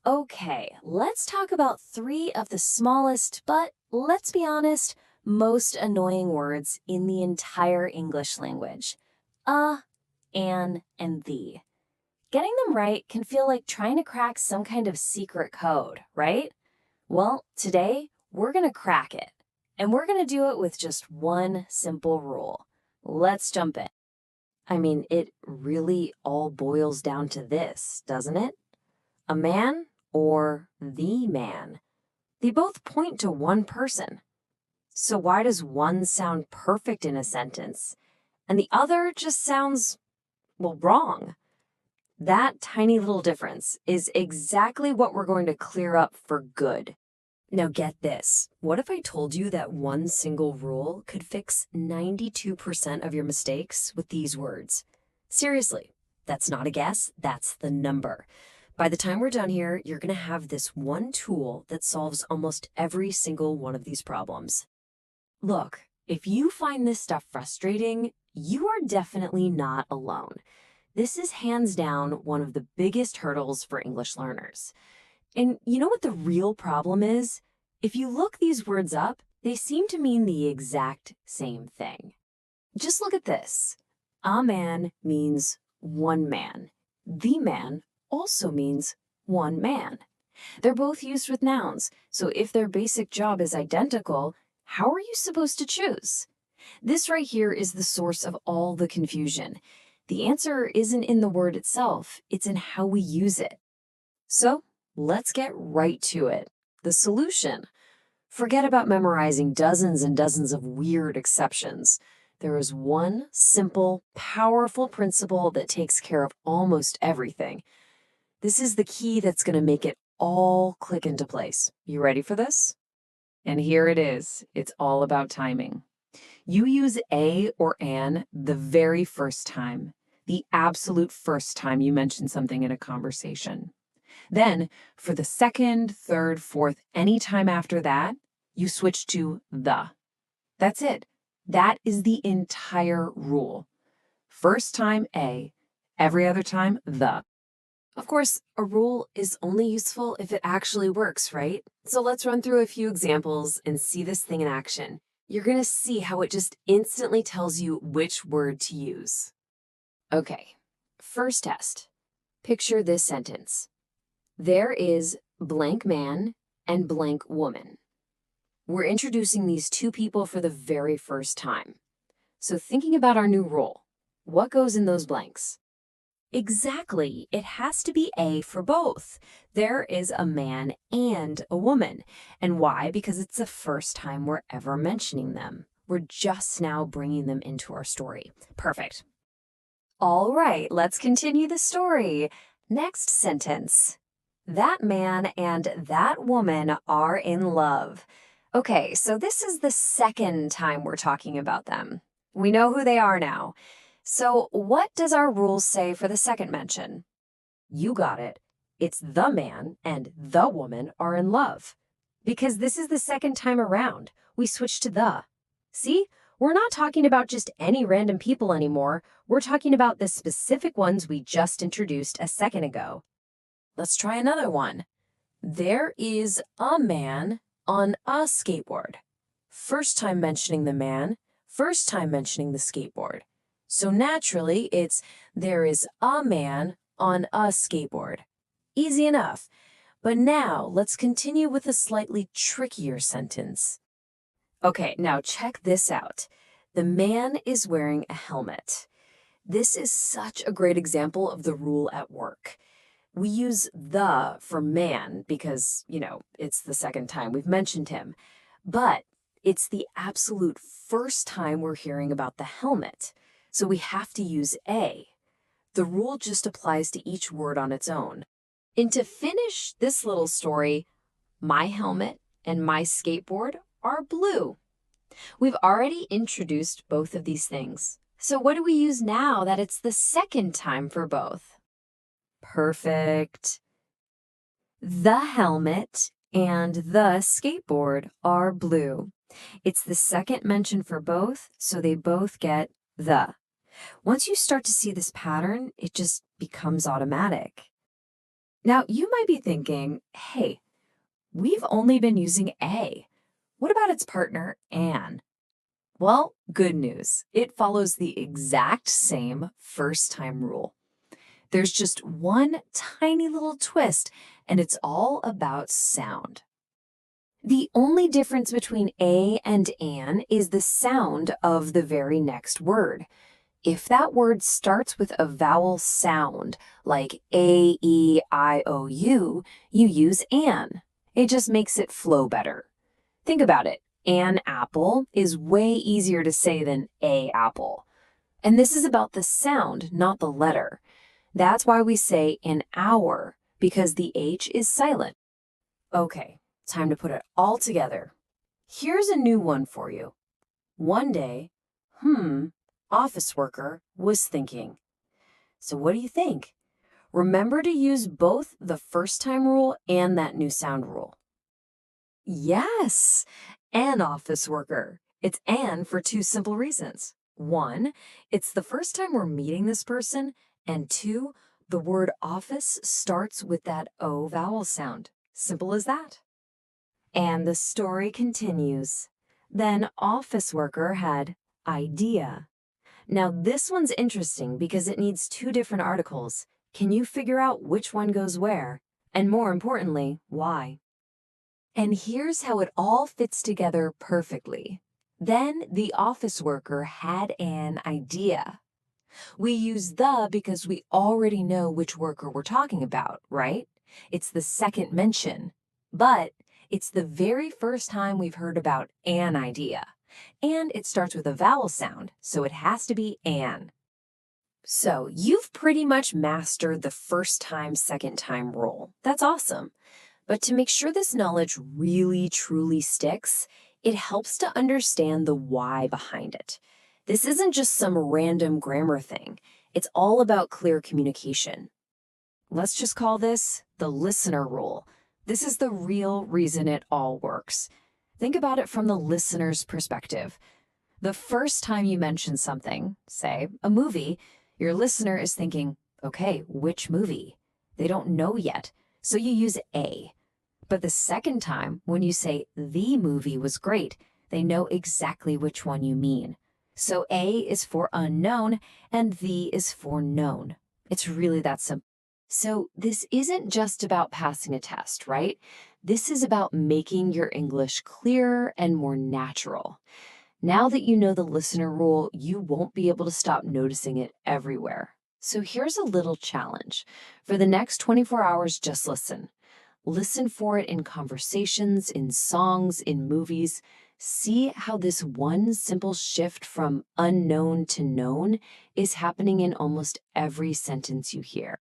Okay, let's talk about three of the smallest, but let's be honest, most annoying words in the entire English language. An, and the. Getting them right can feel like trying to crack some kind of secret code, right? Well, today we're going to crack it, and we're going to do it with just one simple rule. Let's jump in. I mean, it really all boils down to this, doesn't it? A man or the man. They both point to one person. So why does one sound perfect in a sentence and the other just sounds, well, wrong? That tiny little difference is exactly what we're going to clear up for good. Now get this. What if I told you that one single rule could fix 92% of your mistakes with these words? Seriously, that's not a guess, that's the number. By the time we're done here, you're going to have this one tool that solves almost every single one of these problems. Look, if you find this stuff frustrating, you are definitely not alone. This is hands down one of the biggest hurdles for English learners. And you know what the real problem is? If you look these words up, they seem to mean the exact same thing. Just look at this. A man means one man. The man also means one man. They're both used with nouns, so if their basic job is identical, how are you supposed to choose? This right here is the source of all the confusion. The answer isn't in the word itself, it's in how we use it. So let's get right to it. The solution. Forget about memorizing dozens and dozens of weird exceptions. There is one simple, powerful principle that takes care of almost everything. This is the key that's going to make it all click into place. You ready for this? And here it is. It's all about timing. You use a or an the very first time, the absolute first time you mention something in a conversation. Then, for the second, third, fourth, any time after that, you switch to the. That's it. That is the entire rule. First time a, every other time the. Of course, a rule is only useful if it actually works, right? So let's run through a few examples and see this thing in action. You're going to see how it just instantly tells you which word to use. Okay, first test. Picture this sentence. There is blank man and blank woman. We're introducing these two people for the very first time. So thinking about our new rule, what goes in those blanks? Exactly. It has to be a for both. There is a man and a woman. And why? Because it's the first time we're ever mentioning them. We're just now bringing them into our story. Perfect. All right, let's continue the story. Next sentence. That man and that woman are in love. Okay, so this is the second time we're talking about them. We know who they are now. So what does our rules say for the second mention? You got it. It's the man and the woman are in love. Because this is the second time around, we switch to the. See? We're not talking about just any random people anymore. We're talking about the specific ones we just introduced a second ago. Let's try another one. There is a man on a skateboard. First time mentioning the man, first time mentioning the skateboard. So naturally, it's there is a man on a skateboard. Easy enough. But now let's continue with a slightly trickier sentence. Okay, now check this out. The man is wearing a helmet. This is such a great example of the rule at work. We use the for man because, it's the second time we've mentioned him. But it's the absolute first time we're hearing about the helmet. So we have to use a. The rule just applies to each word on its own. And to finish this little story, my helmet and my skateboard are blue. We've already introduced both of these things. So what do we use now that it's the second time for both? Perfect. The helmet and the skateboard are blue. It's the second mention for both, so they both get the. Once you start to see this pattern, it just becomes automatic. Now, you might be thinking, hey, we've only been using a. What about its partner, an? Well, good news. It follows the exact same first time rule. There's just one tiny little twist, and it's all about sound. The only difference between a and an is the sound of the very next word. If that word starts with a vowel sound, like A, E, I, O, U, you use an. It just makes it flow better. Think about it. An apple is way easier to say than a apple. And this is about the sound, not the letter. That's why we say an hour, because the H is silent. Okay, time to put it all together. Here's a new one for you. One day, office worker was thinking. So what do you think? Remember to use both the first time rule and that new sound rule. Yes, an office worker. It's an for two simple reasons. One, it's the first time we're meeting this person, and two, the word office starts with that O vowel sound. Simple as that. And the story continues. Then office worker had idea. Now this one's interesting because it needs two different articles. Can you figure out which one goes where? And more importantly, why? And here's how it all fits together perfectly. Then the office worker had an idea. We use the because we already know which worker we're talking about, right? It's the second mention. But it's the very first time we've heard about an idea. And it starts with a vowel sound, so it has to be an. So you've pretty much mastered the first time, second time rule. That's awesome. But to make sure this knowledge really, truly sticks, it helps to understand the why behind it. This isn't just some random grammar thing. It's all about clear communication. Let's just call this the listener rule. This is the real reason it all works. Think about it from the listener's perspective. The first time you mention something, say a movie, your listener is thinking, okay, which movie? They don't know yet, so you use a. But the second time, when you say the movie was great, they know exactly which one you mean. So A is for unknown and the is for known. It's really that simple. So this isn't just about passing a test, right? This is about making your English clearer and more natural. Now that you know the listener rule, you won't be able to stop noticing it everywhere. So here's a little challenge. For the next 24 hours, just listen. Listen for it in conversations, in songs, in movies. See how this one simple shift from unknown to known is happening in almost every sentence you hear.